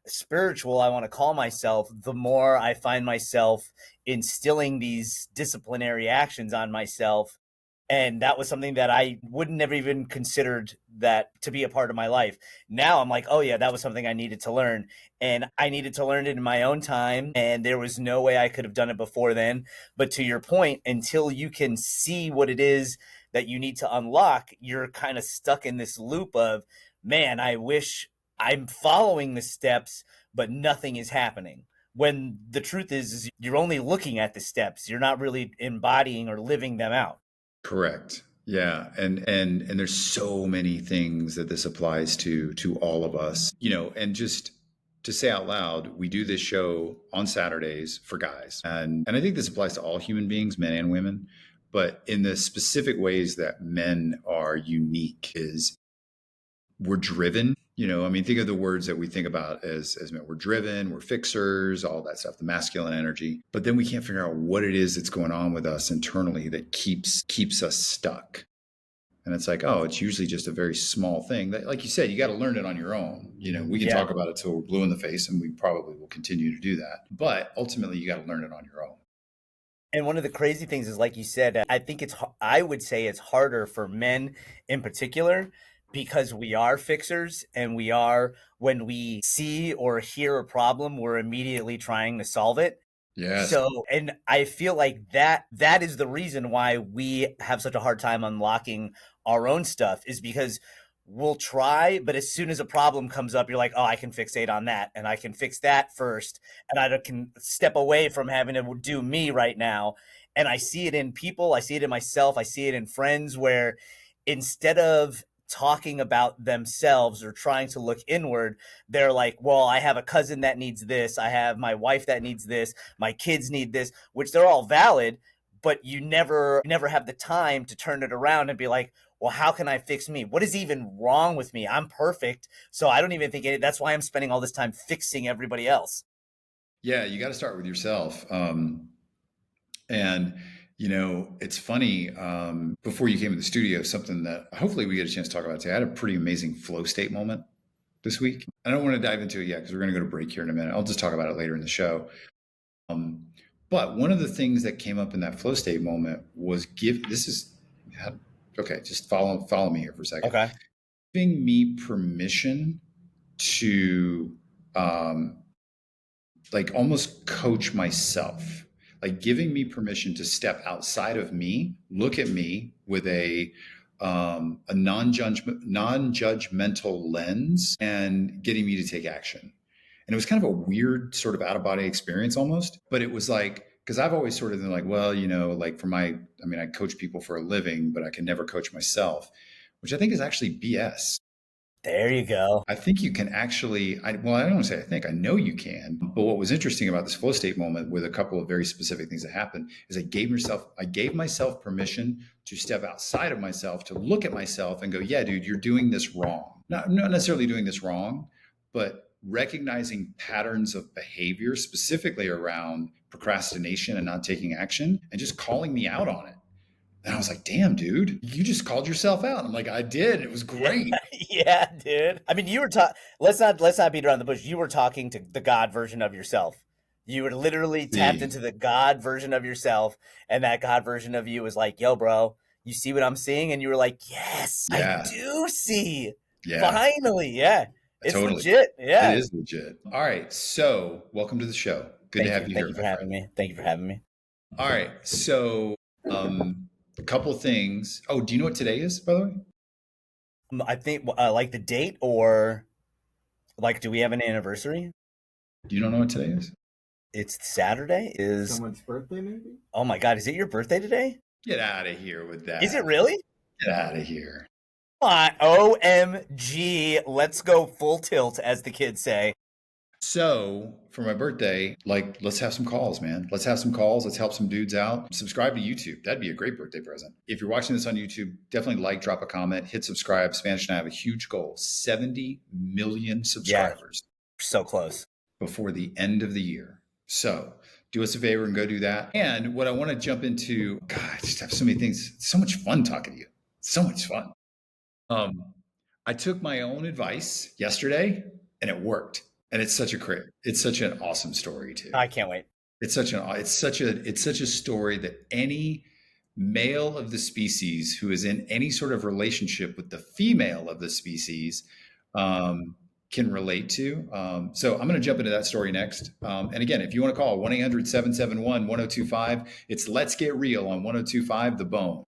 spiritual I want to call myself, the more I find myself instilling these disciplinary actions on myself. And that was something that I wouldn't have even considered that to be a part of my life. Now I'm like, oh yeah, that was something I needed to learn. And I needed to learn it in my own time. And there was no way I could have done it before then. But to your point, until you can see what it is that you need to unlock, you're kind of stuck in this loop of, man, I wish I'm following the steps, but nothing is happening. When the truth is you're only looking at the steps. You're not really embodying or living them out. Correct. Yeah. And there's so many things that this applies to all of us, and just to say out loud, we do this show on Saturdays for guys. And I think this applies to all human beings, men and women, but in the specific ways that men are unique is we're driven. I mean, think of the words that we think about as men. We're driven, we're fixers, all that stuff, the masculine energy. But then we can't figure out what it is that's going on with us internally that keeps us stuck. And it's like, oh, it's usually just a very small thing that, like you said, you got to learn it on your own. We can talk about it till we're blue in the face, and we probably will continue to do that. But ultimately, you got to learn it on your own. And one of the crazy things is, like you said, I would say it's harder for men in particular because we are fixers and when we see or hear a problem, we're immediately trying to solve it. Yes. So, and I feel like that is the reason why we have such a hard time unlocking our own stuff, is because we'll try, but as soon as a problem comes up, you're like, oh, I can fixate on that and I can fix that first. And I can step away from having to do me right now. And I see it in people, I see it in myself, I see it in friends where instead of talking about themselves or trying to look inward, they're like, well, I have a cousin that needs this, I have my wife that needs this, my kids need this, which they're all valid, but you never have the time to turn it around and be like, well, how can I fix me? What is even wrong with me? I'm perfect. So I don't even think that's why I'm spending all this time fixing everybody else. Yeah, you got to start with yourself. And it's funny. Before you came in the studio, something that hopefully we get a chance to talk about today. I had a pretty amazing flow state moment this week. I don't want to dive into it yet because we're going to go to break here in a minute. I'll just talk about it later in the show. But one of the things that came up in that flow state moment was okay. Just follow me here for a second. Okay. Giving me permission to like almost coach myself, like giving me permission to step outside of me, look at me with a non-judgmental lens, and getting me to take action. And it was kind of a weird sort of out of body experience almost, but it was like, because I've always sort of been like, well, like I coach people for a living, but I can never coach myself, which I think is actually BS. There you go. I think you can actually, I don't want to say I know you can. But what was interesting about this flow state moment with a couple of very specific things that happened is I gave myself permission to step outside of myself, to look at myself and go, yeah, dude, you're doing this wrong. Not necessarily doing this wrong, but recognizing patterns of behavior, specifically around procrastination and not taking action, and just calling me out on it. And I was like, damn, dude, you just called yourself out. I'm like, I did. It was great. Yeah, dude. I mean, you were let's not beat around the bush. You were talking to the God version of yourself. You were literally tapped into the God version of yourself, and that God version of you was like, yo, bro, you see what I'm seeing? And you were like, yes, Yeah. I do see. Yeah. Finally. Yeah. It's Totally legit. Yeah. It is legit. All right. So welcome to the show. Good to have you here. Thank you for having me. Thank you for having me. All right. So a couple of things. Oh, do you know what today is, by the way? I think like the date, or like, do we have an anniversary? You don't know what today is? It's Saturday. Is someone's birthday, maybe? Oh my God. Is it your birthday today? Get out of here with that. Is it really? Get out of here. OMG. Let's go full tilt, as the kids say. So for my birthday, like, let's have some calls, man. Let's have some calls. Let's help some dudes out. Subscribe to YouTube. That'd be a great birthday present. If you're watching this on YouTube, definitely like, drop a comment, hit subscribe. Spanish and I have a huge goal, 70 million subscribers. Yeah, so close. Before the end of the year. So do us a favor and go do that. And what I want to jump into, God, I just have so many things. It's so much fun talking to you. So much fun. I took my own advice yesterday and it worked. And it's such an awesome story too. I can't wait. It's such a story that any male of the species who is in any sort of relationship with the female of the species um, can relate to. So I'm going to jump into that story next. And again, if you want to call 1-800-771-1025, it's Let's Get Real on 1025 The Bone.